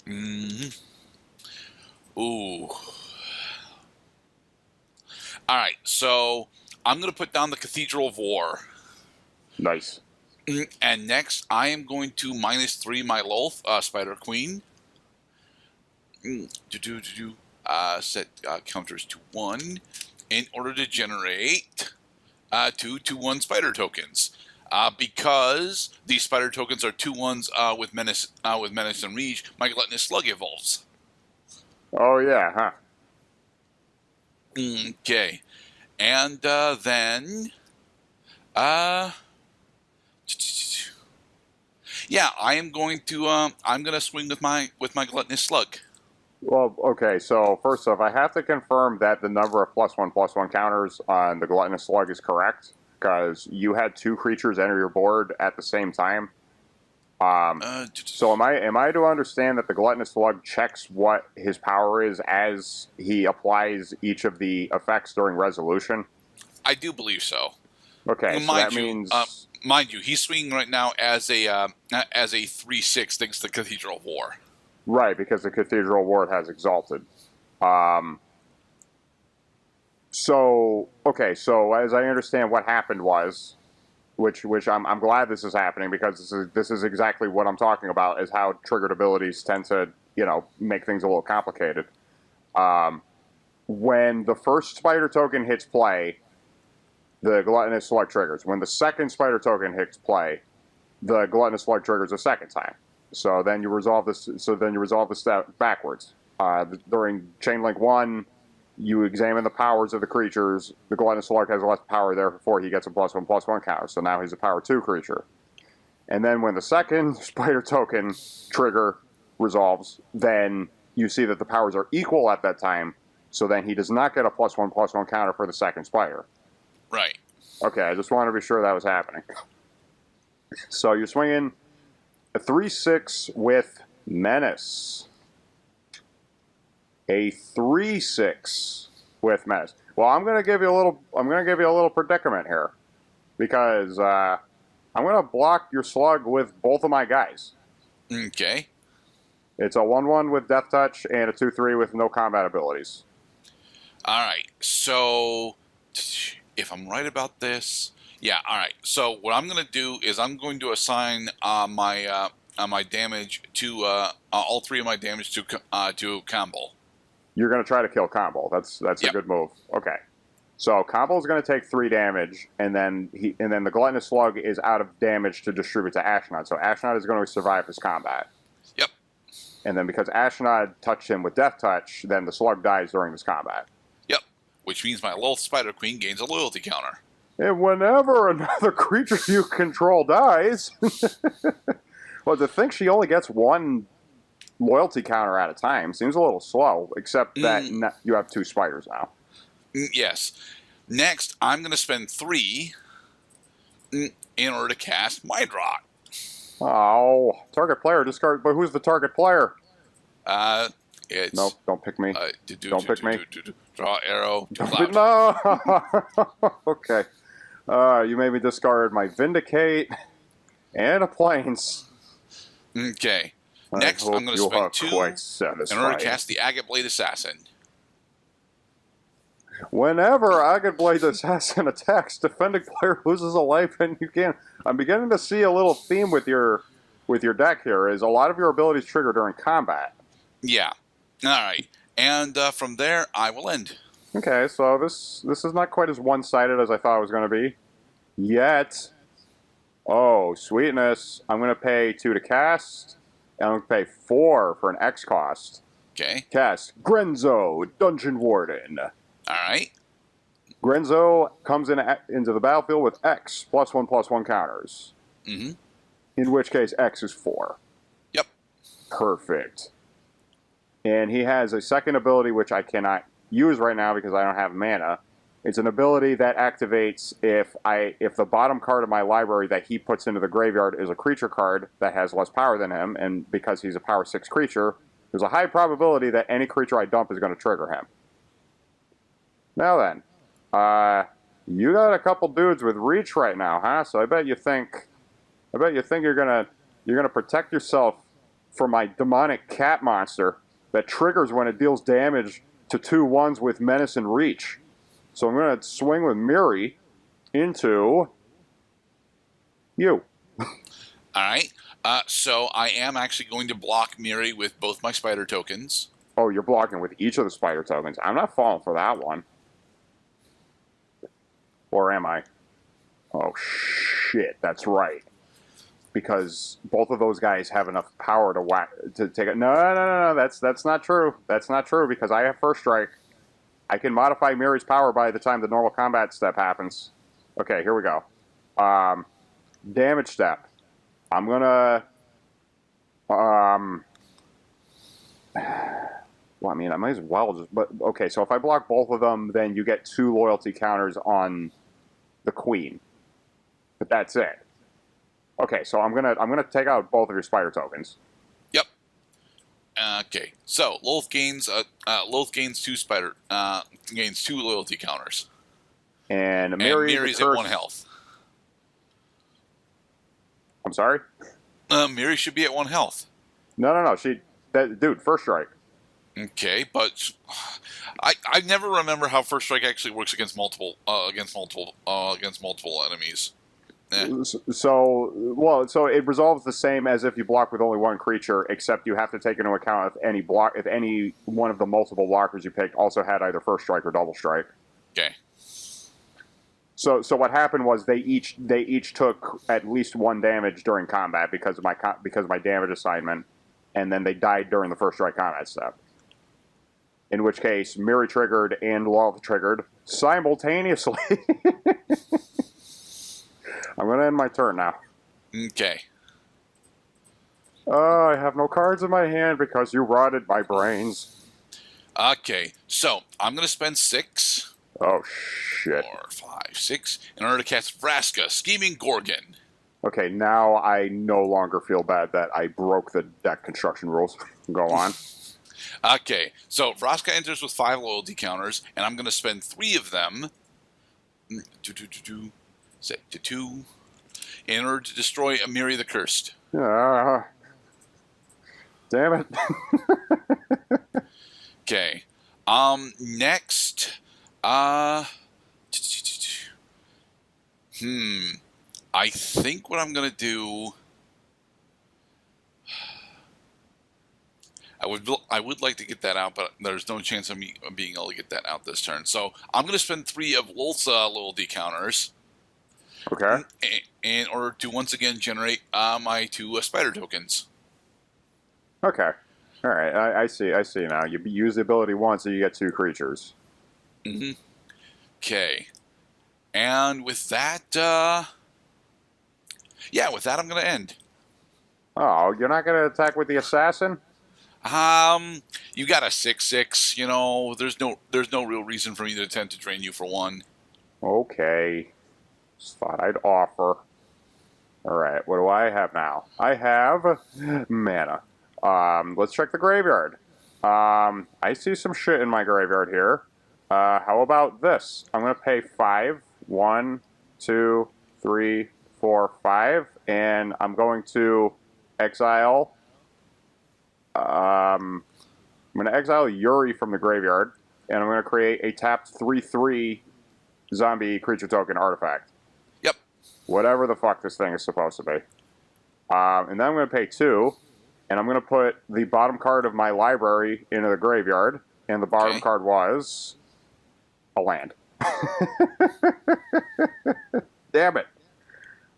Mm. Ooh. All right, so I'm going to put down the Cathedral of War. Nice. And next, I am going to -3 my Lolth, Spider Queen. Set counters to 1 in order to generate 2/2/1 spider tokens. Because these spider tokens are 2/1s with menace and reach, my gluttonous slug evolves. Oh yeah, huh? Okay, and then uh, yeah, I'm going to swing with my gluttonous slug. Well, okay. So first off, I have to confirm that the number of +1/+1 counters on the gluttonous slug is correct because you had 2 creatures enter your board at the same time. So am I to understand that the gluttonous slug checks what his power is as he applies each of the effects during resolution? I do believe so. Okay, so that Mind you, means he's swinging right now as a 3/6 thanks to Cathedral of War. right because the Cathedral Ward has exalted. Um, so okay, so as I understand, what happened was, which I'm glad this is happening because this is exactly what I'm talking about is how triggered abilities tend to make things a little complicated. Um, when the first spider token hits play, the gluttonous slug triggers. When the second spider token hits play, the gluttonous slug triggers a second time. So then you resolve this. So then you resolve the step backwards. During chain link 1, you examine the powers of the creatures. The gluttonous slug has less power, therefore he gets a +1/+1 counter. So now he's a power 2 creature. And then when the second spider token trigger resolves, then you see that the powers are equal at that time. So then he does not get a +1/+1 counter for the second spider. Right. Okay, I just wanted to be sure that was happening. So you're swinging a 3/6 with menace. A 3/6 with menace. Well, I'm gonna give you a little predicament here, because I'm gonna block your slug with both of my guys. Okay. It's a 1/1 with death touch and a 2/3 with no combat abilities. All right. So, if I'm right about this, yeah. All right. So what I'm going to do is I'm going to assign my damage to all 3 of my damage to Campbell. You're gonna try to kill Combo. That's a Yep. good move. Okay. So Combo is going to take 3 damage, and then the gluttonous slug is out of damage to distribute to Ashnod. So Ashnod is going to survive this combat. Yep. And then because Ashnod touched him with Death Touch, then the slug dies during this combat. Yep. Which means my little Spider Queen gains a loyalty counter. And whenever another creature you control dies, well, to think she only gets 1 loyalty counter at a time seems a little slow. Except that you have 2 spiders now. Yes. Next, I'm going to spend 3 in order to cast Mind Rot. Oh, target player discard. But who's the target player? It's Nope, don't pick me. Don't pick me. Draw arrow. No. Okay. You made me discard my Vindicate and a Plains. Okay. Next, I'm going to spend 2 in order to cast the Agate Blade Assassin. Whenever Agate Blade Assassin attacks, defending player loses a life, and you can. I'm beginning to see a little theme with your deck here. Is a lot of your abilities trigger during combat. Yeah. All right. And from there, I will end. Okay, so this is not quite as one-sided as I thought it was going to be. Yet. Oh, sweetness. I'm going to pay 2 to cast, and I'm going to pay 4 for an X cost. Okay. Cast Grenzo, Dungeon Warden. All right. Grenzo comes into the battlefield with X, +1/+1 counters. Mm-hmm. In which case, X is 4. Yep. Perfect. And he has a second ability, which I cannot use right now because I don't have mana. It's an ability that activates if the bottom card of my library that he puts into the graveyard is a creature card that has less power than him, and because he's a power 6 creature, there's a high probability that any creature I dump is going to trigger him. Now then, you got a couple dudes with reach right now, huh? So I bet you think you're gonna protect yourself for my demonic cat monster that triggers when it deals damage to 2/1s with menace and reach. So I'm going to swing with Miri into you. All right. So I am actually going to block Miri with both my spider tokens. Oh, you're blocking with each of the spider tokens. I'm not falling for that one. Or am I? Oh, shit. That's right. Because both of those guys have enough power to take it. No. That's not true. That's not true because I have first strike. I can modify Miri's power by the time the normal combat step happens. Okay, here we go. Damage step. I'm gonna. Well, I mean, I might as well just. But okay, so if I block both of them, then you get 2 loyalty counters on the queen. But that's it. Okay, so I'm gonna take out both of your spider tokens. Yep. Okay, so Lilith gains 2 loyalty counters, And Miri's at 1 health. I'm sorry. Miri should be at 1 health. No. Dude, first strike. Okay, but I never remember how first strike actually works against multiple enemies. So it resolves the same as if you block with only 1 creature, except you have to take into account if any one of the multiple blockers you picked also had either first strike or double strike. Okay. So what happened was they each took at least 1 damage during combat because of my damage assignment, and then they died during the first strike combat step. In which case, Miri triggered and Lilith triggered simultaneously. I'm going to end my turn now. Okay. Oh, I have no cards in my hand because you rotted my brains. Okay, so I'm going to spend 6. Oh, shit. 4, 5, 6 in order to cast Vraska, Scheming Gorgon. Okay, now I no longer feel bad that I broke the deck construction rules. Go on. Okay, so Vraska enters with 5 loyalty counters, and I'm going to spend 3 of them. Set to 2 in order to destroy Amiri the Cursed. Damn it. Okay. Next. I think what I'm gonna do. I would like to get that out, but there's no chance of me being able to get that out this turn. So I'm going to spend 3 of Lilith's loyalty counters. Okay. In order to once again generate my 2 spider tokens. Okay. All right. I see now. You use the ability once, and you get 2 creatures. Mm-hmm. Okay. And with that, with that, I'm going to end. Oh, you're not going to attack with the assassin? You got a 6/6. You know, there's no real reason for me to attempt to drain you for 1. Okay. Just thought I'd offer. All right. What do I have now? I have mana. Let's check the graveyard. I see some shit in my graveyard here. How about this? I'm going to pay 5. 1, 2, 3, 4, 5. And I'm going to exile. I'm going to exile Yuri from the graveyard. And I'm going to create a tapped 3/3 zombie creature token artifact. Yep. Whatever the fuck this thing is supposed to be. And then I'm going to pay 2. And I'm going to put the bottom card of my library into the graveyard. And the bottom card was a land. Damn it.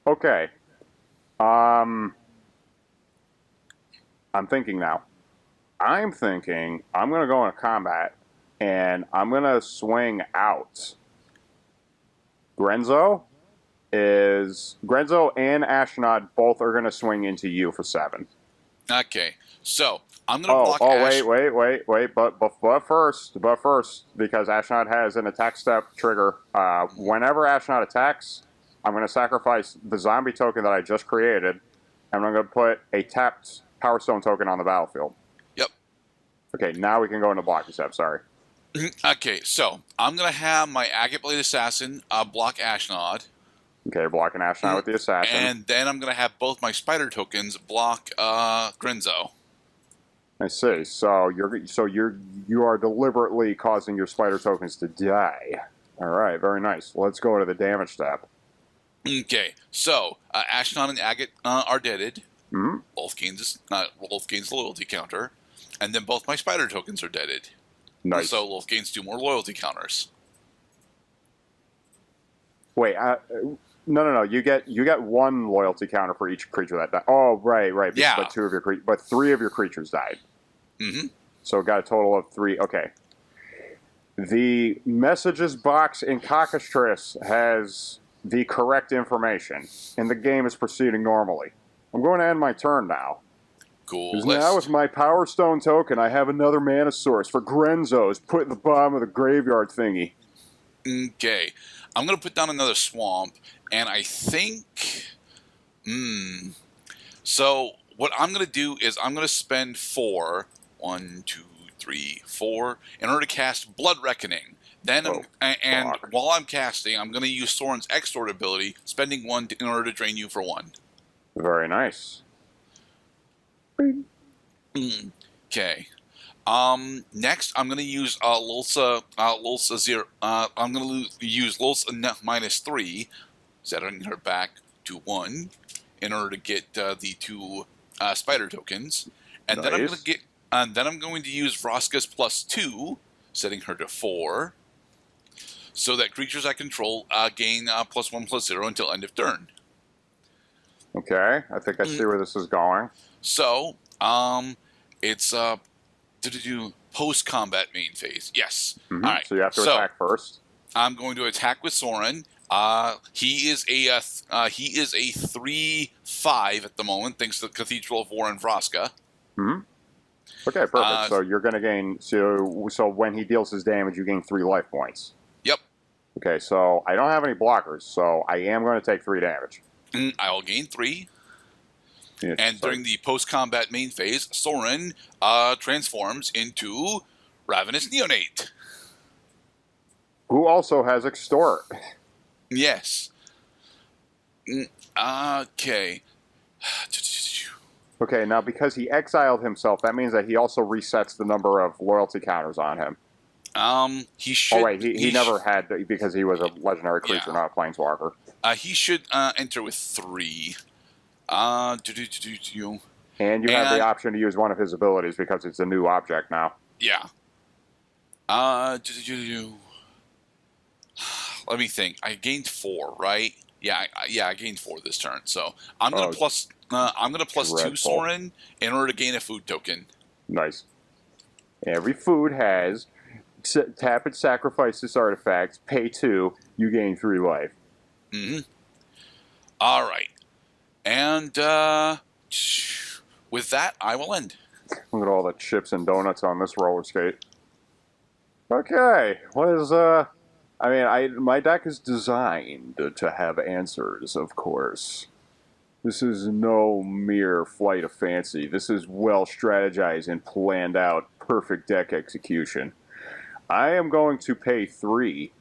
Okay. I'm thinking now. I'm thinking I'm going to go into combat. And I'm going to swing out. Grenzo and Ashnod both are going to swing into you for 7. Okay, so I'm going to block Ash. Wait. But first, because Ashnod has an attack step trigger, whenever Ashnod attacks, I'm going to sacrifice the zombie token that I just created, and I'm going to put a tapped Power Stone token on the battlefield. Yep. Okay, now we can go into blocking step, sorry. Okay, so I'm going to have my Agate Blade Assassin block Ashnod. Okay, blocking Ashnod with the assassin. And then I'm going to have both my spider tokens block Grenzo. I see. So you are deliberately causing your spider tokens to die. All right, very nice. Let's go to the damage step. Okay, so Ashton and Agate are deaded. Hmm. Wolf gains the loyalty counter, and then both my spider tokens are deaded. Nice. So Wolf gains 2 more loyalty counters. Wait, no. You get 1 loyalty counter for each creature that died. Oh, right. Yeah. But 3 of your creatures died. Mm-hmm. So got a total of 3. Okay. The messages box in Cockatrice has the correct information, and the game is proceeding normally. I'm going to end my turn now. Cool. Because now with my Power Stone token, I have another mana source for Grenzos put in the bottom of the graveyard thingy. Okay. I'm going to put down another swamp, and I think... So what I'm going to do is I'm going to spend 4, 1, 2, 3, 4, in order to cast Blood Reckoning. Then, while I'm casting, I'm going to use Soren's Extort ability, spending 1 in order to drain you for 1. Very nice. Okay. Next, I'm going to use Lulsa Zero. I'm going to use Lulsa -3, setting her back to 1 in order to get the 2 spider tokens, and nice. then I'm going to use Vraska's +2, setting her to 4, so that creatures I control gain +1/+0 until end of turn. Okay, I think I see where this is going. So, it's post-combat main phase. Yes. Mm-hmm. All right. So you have to attack first. I'm going to attack with Soren. He is a 3/5 at the moment, thanks to the Cathedral of War and Vraska. Mm-hmm. Okay, perfect. So you're going to gain. So when he deals his damage, you gain 3 life points. Yep. Okay, so I don't have any blockers, so I am going to take 3 damage. I will gain 3. Yeah, and during the post-combat main phase, Soren transforms into Ravenous Neonate. Who also has Extort. Yes. Okay. Okay, now because he exiled himself, that means that he also resets the number of loyalty counters on him. He should. Oh wait, he never had, because he was a legendary creature, not a planeswalker. He should enter with 3. And you have the option to use one of his abilities because it's a new object now. Yeah. Let me think. I gained 4, right? Yeah, I gained 4 this turn. So I'm gonna plus 2 Soren in order to gain a food token. Nice. Every food has tap and sacrifice this artifact. Pay 2. You gain 3 life. Mm-hmm. All right. And with that, I will end. Look at all the chips and donuts on this roller skate. Okay, my deck is designed to have answers, of course. This is no mere flight of fancy. This is well strategized and planned out, perfect deck execution. I am going to pay 3,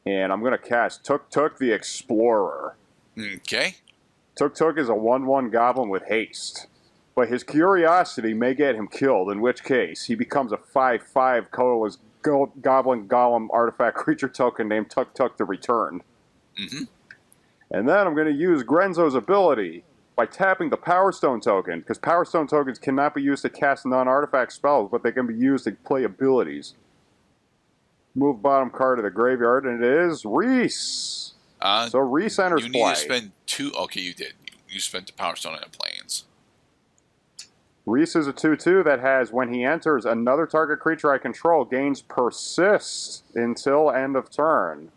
and I'm going to cast Tuk the Explorer. Okay. Tuk is a 1/1 goblin with haste, but his curiosity may get him killed, in which case he becomes a 5/5 colorless goblin golem artifact creature token named Tuk the Returned. Mm-hmm. And then I'm going to use Grenzo's ability by tapping the Power Stone token, because Power Stone tokens cannot be used to cast non-artifact spells, but they can be used to play abilities. Move bottom card to the graveyard, and it is Reese. So Reese enters play. You need to spend 2. Okay, you did. You spent the Power Stone and Plains. Reese is a 2/2 that has, when he enters, another target creature I control gains Persist until end of turn.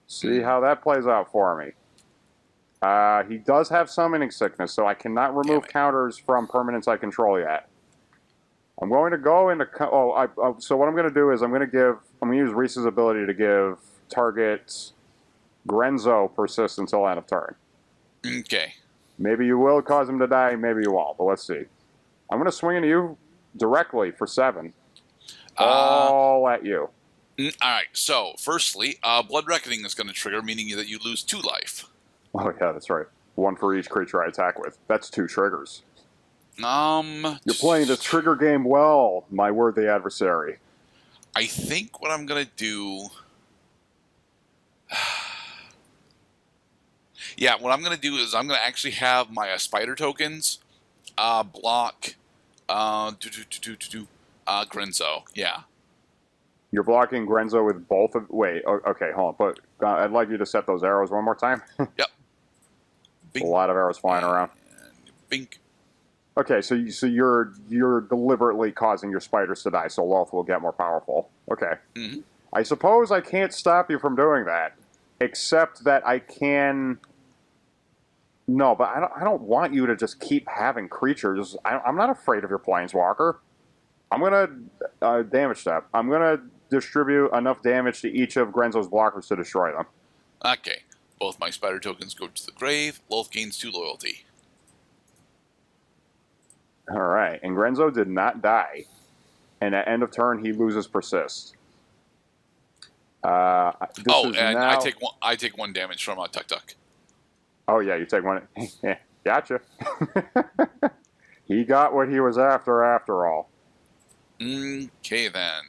See how that plays out for me. He does have Summoning Sickness, so I cannot remove counters from permanents I control yet. I'm going to go into... so what I'm going to do is I'm going to use Reese's ability to give target Grenzo Persist until end of turn. Okay. Maybe you will cause him to die, maybe you won't, but let's see. I'm going to swing into you directly for 7. All at you. All right, so firstly, Blood Reckoning is going to trigger, meaning that you lose 2 life. Oh yeah, that's right. 1 for each creature I attack with. That's 2 triggers. You're playing the trigger game well, my worthy adversary. I think what I'm gonna do. Yeah, what I'm gonna do is I'm gonna actually have my spider tokens block Grenzo. Yeah. You're blocking Grenzo with both of. Wait, okay, hold on. But I'd like you to set those arrows one more time. Yep. A lot of arrows flying around. Bink. Okay, so you're deliberately causing your spiders to die, so Loth will get more powerful. Okay. Mm-hmm. I suppose I can't stop you from doing that, except that I can. No, but I don't want you to just keep having creatures. I'm not afraid of your planeswalker. I'm gonna damage step. I'm gonna distribute enough damage to each of Grenzo's blockers to destroy them. Okay. Both my spider tokens go to the grave. Loth gains 2 loyalty. All right, and Grenzo did not die. And at end of turn, he loses persist. I take 1 damage from Tuk Tuk. Oh yeah, you take one. Gotcha. He got what he was after all. Okay then.